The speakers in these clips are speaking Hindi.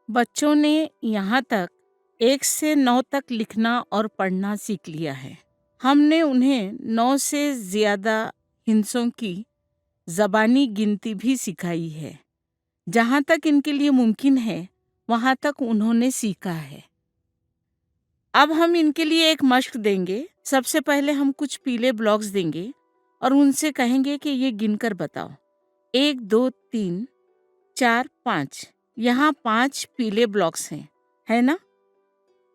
बच्चों ने यहाँ तक 1 से 9 तक लिखना और पढ़ना सीख लिया है। हमने उन्हें 9 से ज़्यादा हिंसों की ज़बानी गिनती भी सिखाई है। जहाँ तक इनके लिए मुमकिन है, वहाँ तक उन्होंने सीखा है। अब हम इनके लिए एक मश्क देंगे। सबसे पहले हम कुछ पीले ब्लॉक्स देंगे और उनसे कहेंगे कि ये गिनकर बताओ। 1, 2, 3, 4, 5। यहाँ 5 पीले ब्लॉक्स हैं, है ना?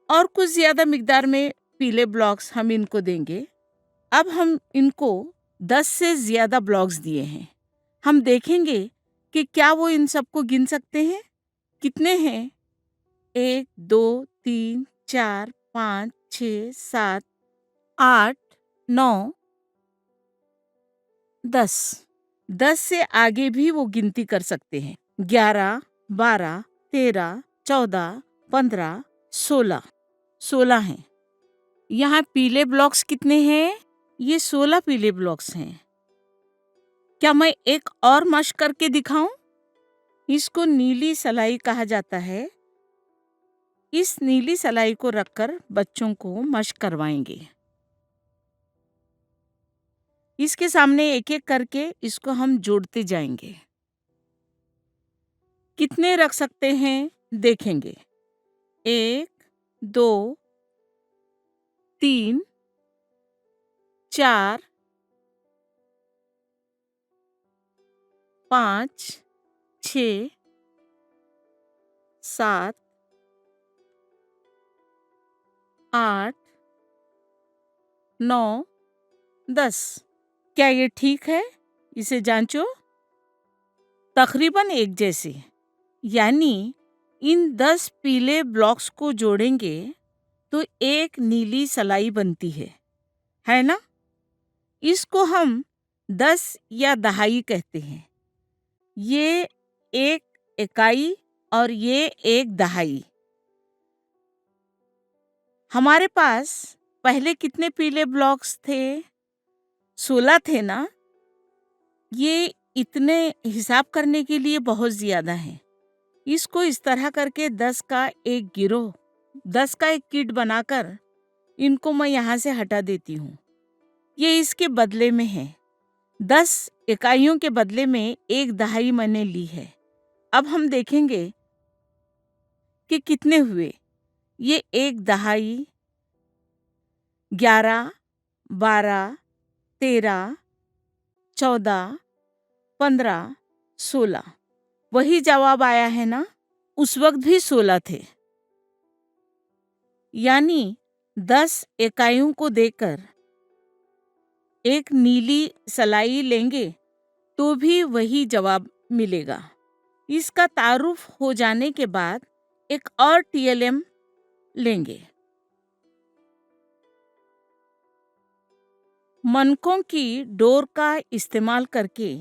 और कुछ ज़्यादा मिकदार में पीले ब्लॉक्स हम इनको देंगे। अब हम इनको 10 से ज़्यादा ब्लॉक्स दिए हैं। हम देखेंगे कि क्या वो इन सबको गिन सकते हैं। कितने हैं? 1, 2, 3, 4, 5, 6, 7, 8, 9, 10। 10 से आगे भी वो गिनती कर सकते हैं। 11, 12, 13, 14, 15, 16। 16 हैं। यहाँ पीले ब्लॉक्स कितने हैं? ये 16 पीले ब्लॉक्स हैं। क्या मैं एक और मश्क करके दिखाऊं? इसको नीली सलाई कहा जाता है। इस नीली सलाई को रखकर बच्चों को मश्क करवाएंगे। इसके सामने एक एक करके इसको हम जोड़ते जाएंगे। कितने रख सकते हैं देखेंगे। 1, 2, 3, 4, 5, 6, 7, 8, 9, 10। क्या ये ठीक है? इसे जांचो। तकरीबन एक जैसे। यानी इन 10 पीले ब्लॉक्स को जोड़ेंगे तो एक नीली सलाई बनती है ना? इसको हम 10 या दहाई कहते हैं। ये एक इकाई और ये एक दहाई। हमारे पास पहले कितने पीले ब्लॉक्स थे? 16 थे ना? ये इतने हिसाब करने के लिए बहुत ज़्यादा हैं। इसको इस तरह करके 10 का एक गिरोह, 10 का एक किट बनाकर इनको मैं यहाँ से हटा देती हूँ। ये इसके बदले में है। 10 इकाइयों के बदले में एक दहाई मैंने ली है। अब हम देखेंगे कि कितने हुए। ये एक दहाई 11, 12, 13, 14, 15, 16। वही जवाब आया है ना? उस वक्त भी 16 थे। यानी 10 इकाइयों को देकर एक नीली सलाई लेंगे तो भी वही जवाब मिलेगा। इसका तारुफ हो जाने के बाद एक और टीएलएम लेंगे। मनकों की डोर का इस्तेमाल करके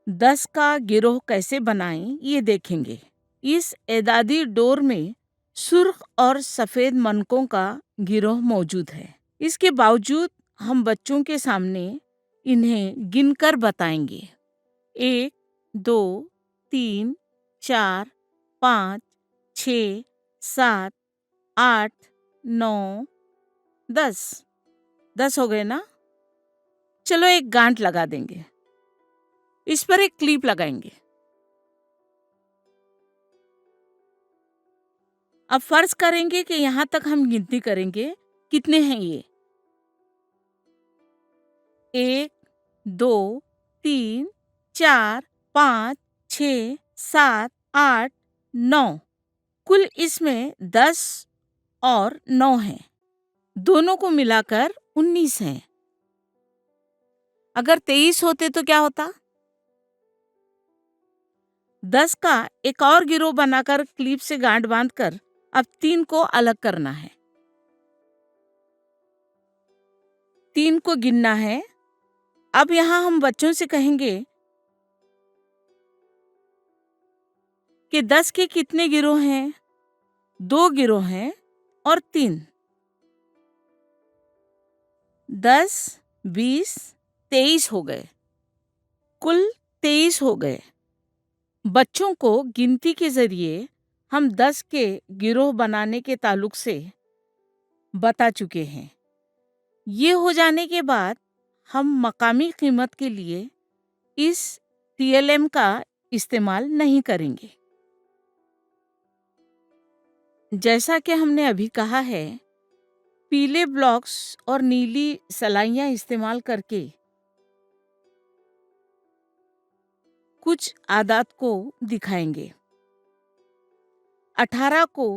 10 का गिरोह कैसे बनाएं ये देखेंगे। इस एदादी डोर में सुर्ख और सफ़ेद मनकों का गिरोह मौजूद है। इसके बावजूद हम बच्चों के सामने इन्हें गिनकर बताएंगे। 1, 2, 3, 4, 5, 6, 7, 8, 9, 10। 10 हो गए ना? चलो एक गांठ लगा देंगे। इस पर एक क्लिप लगाएंगे। अब फर्ज करेंगे कि यहाँ तक हम गिनती करेंगे। कितने हैं ये? 1, 2, 3, 4, 5, 6, 7, 8, 9। कुल इसमें 10 और 9 हैं। दोनों को मिलाकर 19 हैं। अगर 23 होते तो क्या होता? 10 का एक और गिरोह बनाकर क्लिप से गांठ बांधकर अब 3 को अलग करना है। 3 को गिनना है। अब यहाँ हम बच्चों से कहेंगे कि 10 के कितने गिरोह हैं? 2 गिरोह हैं और 3। 10, 20, 23 हो गए। कुल 23 हो गए। बच्चों को गिनती के जरिए हम 10 के गिरोह बनाने के ताल्लुक से बता चुके हैं। ये हो जाने के बाद हम मकामी कीमत के लिए इस टीएलएम का इस्तेमाल नहीं करेंगे। जैसा कि हमने अभी कहा है, पीले ब्लॉक्स और नीली सलाइयां इस्तेमाल करके कुछ आदात को दिखाएंगे। 18 को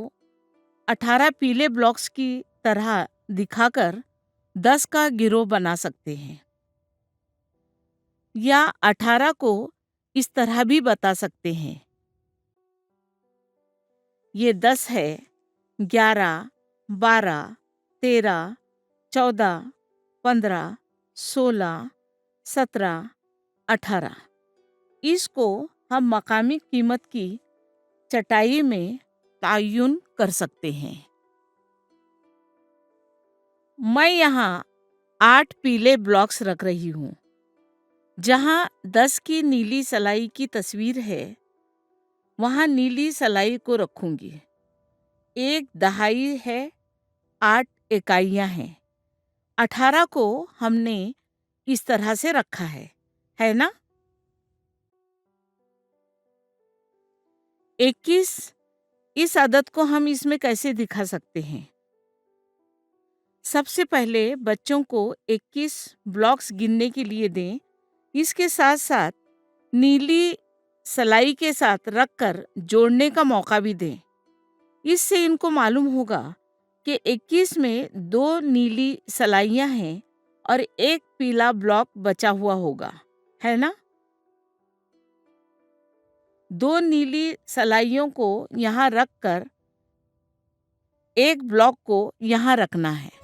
18 पीले ब्लॉक्स की तरह दिखाकर 10 का गिरोह बना सकते हैं, या 18 को इस तरह भी बता सकते हैं। ये 10 है, 11, 12, 13, 14, 15, 16, 17, 18। इसको हम मकामी कीमत की चटाई में तायुन कर सकते हैं। मैं यहाँ 8 पीले ब्लॉक्स रख रही हूँ। जहाँ 10 की नीली सलाई की तस्वीर है, वहाँ नीली सलाई को रखूंगी। 1 दहाई है, 8 इकाइयाँ हैं। 18 को हमने इस तरह से रखा है ना? 21, इस आदत को हम इसमें कैसे दिखा सकते हैं? सबसे पहले बच्चों को 21 ब्लॉक्स गिनने के लिए दें। इसके साथ साथ नीली सलाई के साथ रखकर जोड़ने का मौका भी दें। इससे इनको मालूम होगा कि 21 में 2 नीली सलाइयां हैं और 1 पीला ब्लॉक बचा हुआ होगा, है ना? 2 नीली सलाइयों को यहाँ रखकर 1 ब्लॉक को यहाँ रखना है।